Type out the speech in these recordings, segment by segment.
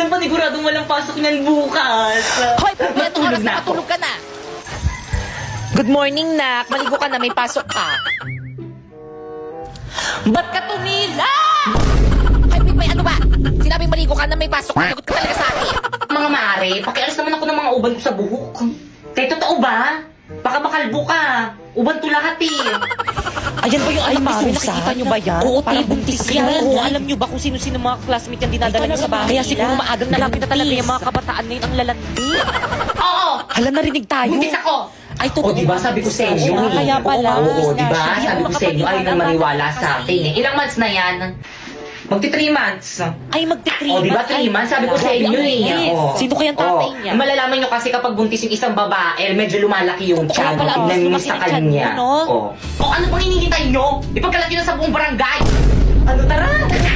Alam, paniguradong walang pasok niyan bukas. Hoy, Matulog na ako. Matulog ka na. Good morning, nak. Maligo ka na, may pasok ka. Ba't ka tumila? Hoy, Pipay, ano ba? Sinabing maligo ka na, may pasok. Lagot ka talaga sa akin. Mga mare, pakialis naman ako ng mga uban ko sa buhok. Kaya totoo ba? Baka makalbo ka. Uban to lahat eh. Ayan ba yung alam ni Susan? Nakikita nyo ba yan? Oo, Parang buntis buntis yan. yan. Oo, alam nyo ba kung sino-sino mga classmate yan dinadala nyo sa bahay? Kaya siguro maagang nalapit na talaga yung mga kabataan ngayon ang lalandi. Oo! Hala, narinig tayo. Buntis ako! Ay, totoo. O, diba sabi ko sa inyo Oo, eh. kaya pala. Oo, diba? Hindi Sabi ako ko sa inyo, ayaw nang maniwala sa kasi. akin eh. Ilang months na yan? Magti 3 months. Ay, magti-3 O, diba 3 months? Sabi ko sa inyo eh. O. Sino kayang tatay niya? Malalaman nyo kasi kapag buntis yung isang babae, medyo lumalaki yung Totoo tiyan. pala, Tignan nyo lumaki sa yung tiyan kanya. mo, no? O. O, ano pang hinihintay nyo? Ipagkalat nyo na sa buong barangay. Ano, tara!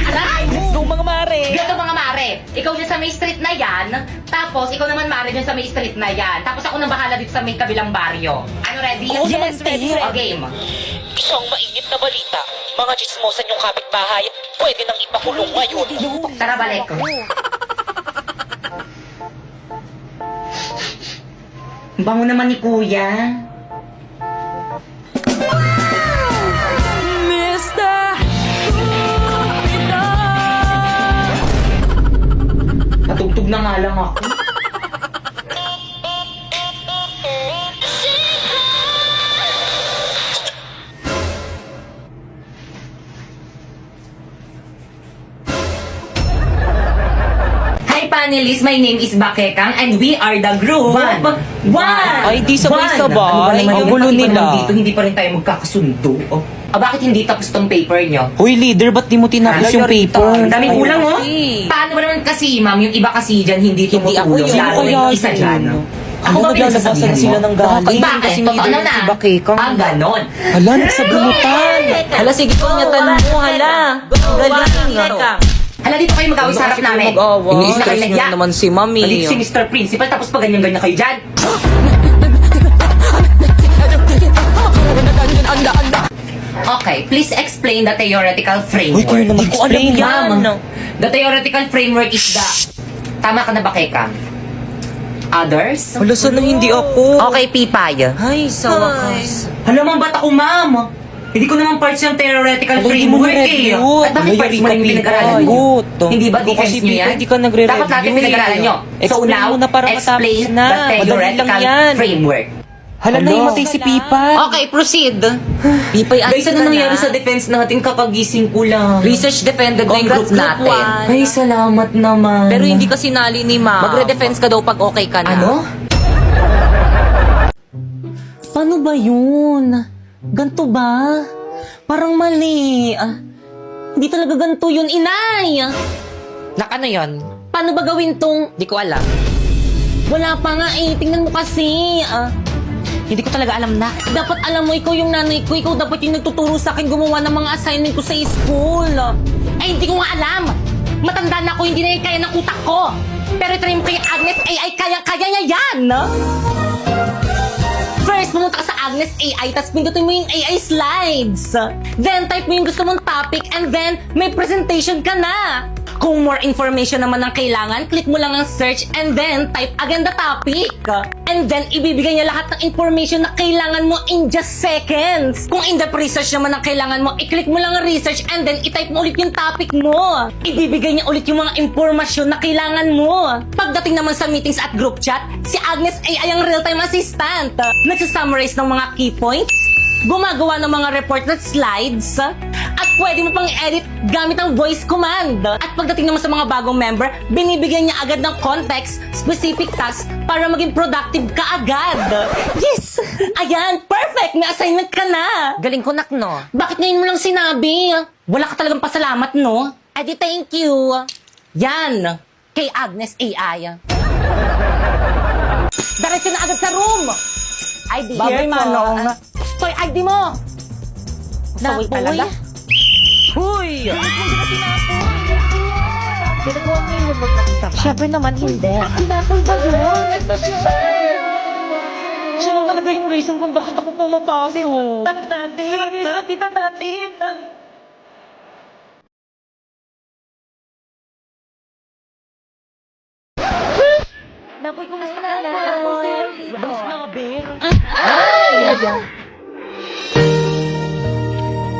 Aray! Let's go, mga mare. Gato mga mare, ikaw dyan sa may street na yan, tapos ikaw naman mare dyan sa may street na yan, tapos ako nang bahala dito sa may kabilang baryo. Ano, ready? Oo, yes, ready. O, game. Isang mainit na balita. Mga chismosan yung kapitbahay. Pwede nang ipakulong ngayon. Tara, balik. Bango naman ni kuya. Patugtog na nga lang ako. Hi panelists, my name is Bakekang and we are the group One! Ay, di sabay-sabay. Ano ba naman Ang yun? gulo Pati ba nila. naman dito, hindi pa rin tayo magkakasundo. Oh. Bakit hindi tapos tong paper nyo? Hoy, leader, ba't di mo tinapos Ah, yung paper? Ang daming kulang, oh. Kasi. Paano ba naman kasi, ma'am, yung iba kasi dyan hindi Hindi ako tumutulong. yun. Lalo na yung isa dyan. Ako ba pinagsasabihan sila mo? ng galing? Bakit? Kasi Totoo leader na. si Bakekang. Ah, ganon. Hala, nagsabunutan. Hala, sige po nyatan mo, hala. Galing. Hala, dito kayo mag-away sa harap namin. Iniis na kayo nagya. naman si Mami. Maliit si Mr. Principal, tapos pa ganyan-ganyan kayo dyan. Okay, please explain the theoretical framework. Uy, kayo naman explain yan. Ma'am, the theoretical framework is the... Tama ka na ba, Keka? Others? Hala, sana hindi ako. Okay, Pipay. Ay, sa wakas. Hala, ma'am, ba't ako, ma'am? Hindi ko naman parts yung theoretical Hala, hindi mo framework eh. na-review. At bakit Hala, parts yari mo ka, lang yung Pipay. pinag-aralan nyo? Good. Hindi ba Ikaw defense kasi, nyo Pipay, yan? hindi ka nagre-review Dapat natin pinag-aralan nyo. So Explain now, mo na para matapos explain na. the Madali lang theoretical yan. framework. Hala, naimatay si Pipay. Okay, proceed. Pipay, Guys, ano nangyari sa defense natin kapag gising ko lang? Research defended na yung group Congrats, natin. Ay, salamat naman. Pero hindi ka sinali ni Ma. Magre-defense ka daw pag okay ka na. Ano? Paano ba yun? Ganto ba? Parang mali. Hindi talaga ganto yun, inay! Ano yun? Paano ba gawin tong... Di ko alam. Wala pa nga eh. Tingnan mo kasi. Hindi ko talaga alam na. Dapat alam mo, ikaw yung nanay ko. Ikaw dapat yung nagtuturo sa akin gumawa ng mga assignment ko sa school. Eh, hindi ko nga alam. Matanda na ako, hindi na yung kaya ng utak ko. Pero try mo kay Agnes AI, kaya niya yan. First, pumunta ka sa Agnes AI, tapos pindutin mo yung AI slides. Then, type mo yung gusto mong topic, and then, may presentation ka na. Kung more information naman ang kailangan, click mo lang ang search, and then, type again the topic. And then, ibibigay niya lahat ng information na kailangan mo in just seconds. Kung in-depth research naman ang kailangan mo, i-click mo lang ang research, and then, i-type mo ulit yung topic mo. Ibibigay niya ulit yung mga impormasyon na kailangan mo. Pagdating naman sa meetings at group chat, si Agnes AI ang real-time assistant. Nagsasummarize ng mga key points, gumagawa ng mga report at slides, at pwede mo pang edit gamit ang voice command. At pagdating naman sa mga bagong member, binibigyan niya agad ng context, specific task, para maging productive ka agad. Yes! Ayan, perfect! May assignment ka na! Galing ko, nak, no? Bakit ngayon mo lang sinabi? Wala ka talagang pasalamat, no? Adi, thank you. Yan! Kay Agnes AI. Diretso na agad sa room! ID. Babay, Manong. Toy, ID mo! Nasaway talaga. Huy! Siyempre naman hindi. Siya lang talaga yung reason kung bakit ako pumapasok. Tita natin! Napoy, kumusta ka na?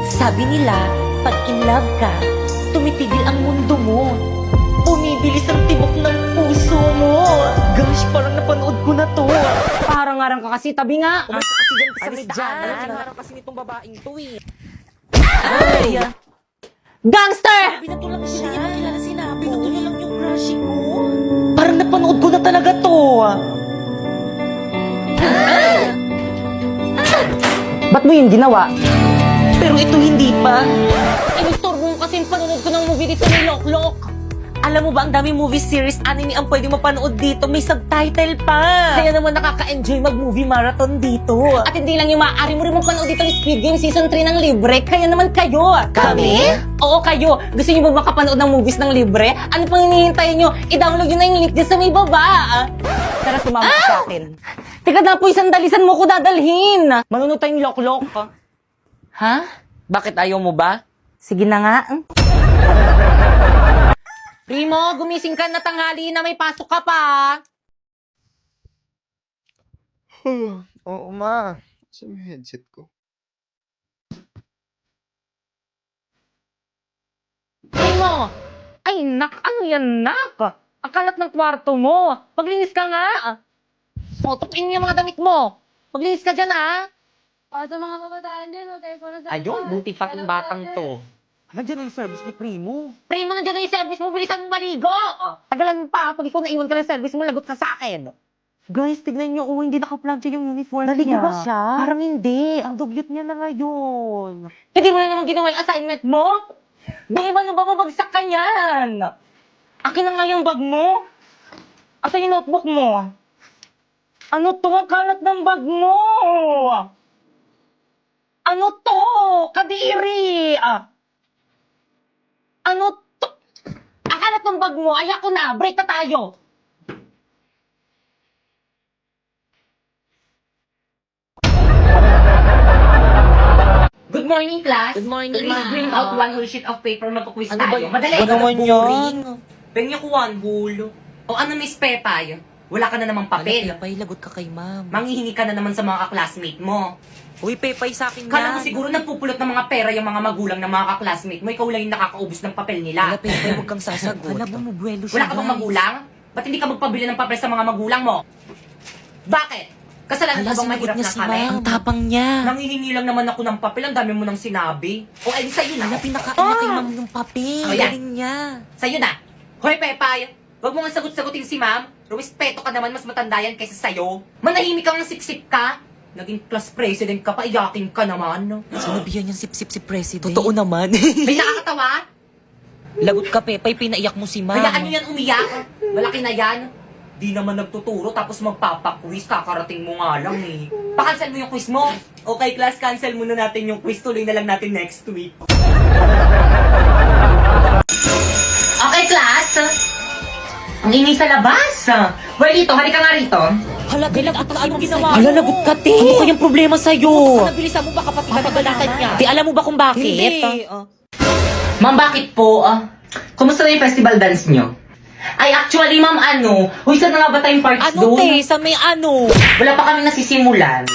Sabi nila, pag in love ka, tumitigil ang mundo mo. Bumibilis ang tibok ng puso mo. Gosh, parang napanood ko na to. Parang ngarang ka kasi, tabi nga. Umas kasi dyan sa may daanan. Ngarang kasi nitong babaeng to eh. Ay! Gangster! Binatulang siya. Hindi niya kilala sinabi. Binatulang lang yung crush ko. Parang napanood ko na talaga to. Ba't mo yun ginawa? Pero ito hindi pa. Inistorbo mo kasi yung panonood ko ng movie dito ni Loklok. Alam mo ba, ang dami movie series, anime ang pwede mapanood dito. May subtitle pa. Kaya naman nakaka-enjoy mag-movie marathon dito. At hindi lang yung maaari mo rin mapanood dito ng Squid Game Season 3 ng libre. Kaya naman kayo. Kami? Oo, kayo. Gusto niyo ba makapanood ng movies ng libre? Ano pang hinihintay niyo? I-download nyo na yung link dyan sa may baba. Tara, sumama ka sa akin. Teka na po, isang dalisan mo ko dadalhin. Manunod tayong Loklok. Ha? Bakit ayaw mo ba? Sige na nga. Primo, gumising ka na, tanghali na, may pasok ka pa. Oo, ma. Saan yung headset ko? Primo! Ay, ano yan, Ang kalat ng kwarto mo. Paglinis ka nga. O, tukin yung mga damit mo. Paglinis ka dyan, Sa mga kabataan din, okay ko na sa... Ayun, buti pa tong batang to. Nandiyan ang service ni Primo. Primo, nandiyan na yung service mo, bilisan mo maligo. Tagalan mo pa, pag ikaw naiwan ka ng service mo, lagot ka sa akin. Guys, tignan nyo. hindi naka-plug siya yung uniform Naligo niya. ba siya? Parang hindi. Ang dugyot niya na ngayon. Hindi mo na naman ginawa yung assignment mo? Di ba na ba mabagsak ka yan? Akin na nga yung bag mo. Asa yung notebook mo? Ano to? Ang kalat ng bag mo. Ano to? Kadiri. Ano to? Ang kalat ng bag mo. Ayak ko na. Break na tayo. Good morning, class. Good morning, Please ma'am. bring out one whole sheet of paper. Mag-quiz Ano ba tayo. yun? Madali. Ano naman boring. yan? Pengyo ko one whole. O ano, Miss Pepay? Wala ka na namang papel. Pay, lagot ka kay ma'am. Manghihingi ka na naman sa mga classmate mo. Uy, Pepay sa akin Kala mo siguro nagpupulot ng mga pera yung mga magulang ng mga classmate mo. Ikaw lang yung nakakaubos ng papel nila. Wala, Pepay, huwag kang sasagot. Wala, bumubuelo siya, Wala ka bang magulang? Ba't hindi ka magpabili ng papel sa mga magulang mo? Bakit? Kasalanan ko bang mahirap na kami? Ang tapang niya. Nanghihingi lang naman ako ng papel, ang dami mo nang sinabi. O ay, sa'yo na. Wala, pinakain niya kay ma'am yung papel. Oh, yan. Galing niya. Sa'yo na. Hoy, Pepay, wag mo nga sagot-sagutin si ma'am. Respeto ka naman, mas matanda yan kaysa sa'yo. Manahimik kang siksik ka. Naging class president ka pa, iyakin ka naman. Sinabihan niyang sip-sip si President. Totoo naman. May nakakatawa? Lagot ka, Pepay, pinaiyak mo si ma'am. Hayaan nyo yan umiyak. Malaki na yan. Di naman nagtuturo tapos magpapaquiz. Kakarating mo nga lang eh. Pa-cancel mo yung quiz mo. Okay, class, cancel muna natin yung quiz. Tuloy na lang natin next week. Okay, class. Ang ingay sa labas. Well, dito, halika nga rito. Hala, galing at ano ginawa mo? Hala, lagot ka, te. Ano kayang problema sa'yo? Nabilisan mo ba kapatid ka nagbalatan niya? Di, alam mo ba kung bakit? Hindi. Ma'am, bakit po? Kumusta na yung festival dance nyo? Ay, actually, ma'am, Uy, saan na nga ba tayong parts Ano, doon? te? Sa may ano? Wala pa kami nasisimulan.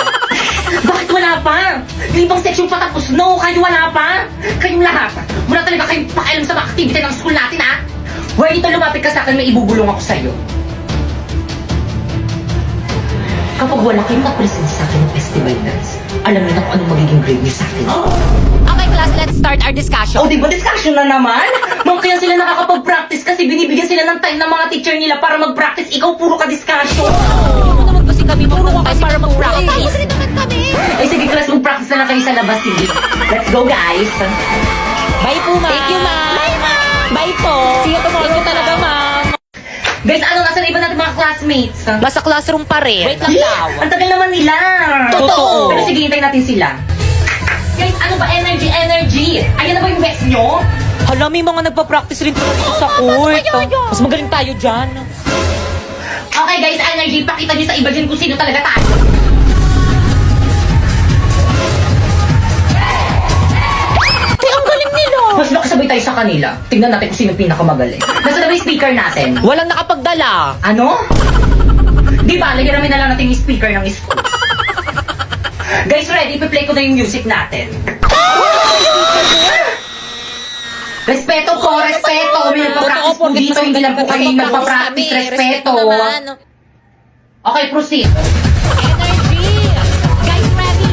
Bakit wala pa? Yung ibang section pa tapos, no, kayo wala pa? Kayong lahat. Wala talaga kayong pakialam sa mga activity ng school natin, ha? Well, dito lumapit ka sa akin, may ibubulong ako sa'yo. Kapag wala kayong mag-present sa akin ng festival dance, alam niyo na kung anong magiging grade niyo sa akin. Okay, class, let's start our discussion. O, di ba discussion na naman? Ma'am, kaya sila nakakapag-practice kasi binibigyan sila ng time ng mga teacher nila para mag-practice. Ikaw, puro ka discussion. Hindi mo naman kasi kami puro ka para mag-practice. Ay, sige, class, mag-practice na lang kayo sa labas. Sige. Let's go, guys. Bye po, ma'am. Thank you, ma'am. Bye, ma'am. Bye po. See you tomorrow. Thank you talaga, ma'am. Guys, nasa na iba natin mga classmates? Nasa classroom pa rin. Wait lang daw. Ang tagal naman nila. Totoo. Pero sige, hintayin natin sila. Guys, ano ba? Energy, energy. Ayan na ba yung best nyo? Hala, may mga nagpa-practice rin talaga dito sa court. Mas magaling tayo dyan. Okay, guys, energy. Pakita nyo sa iba dyan kung sino talaga tayo. Te, ang galing nila. Mas makasabay tayo sa kanila. Tingnan natin kung sino pinakamagaling. Nasa na ba yung speaker natin? Walang nakapagdala. Ano? Di ba, lahiramin na lang natin yung speaker ng school. Guys, ready? Ipi-play ko na yung music natin. Respeto po, respeto. May nagpa-practice po dito. Hindi lang po kayo yung nagpa-practice. Respeto. Okay, proceed. Energy! Guys, ready?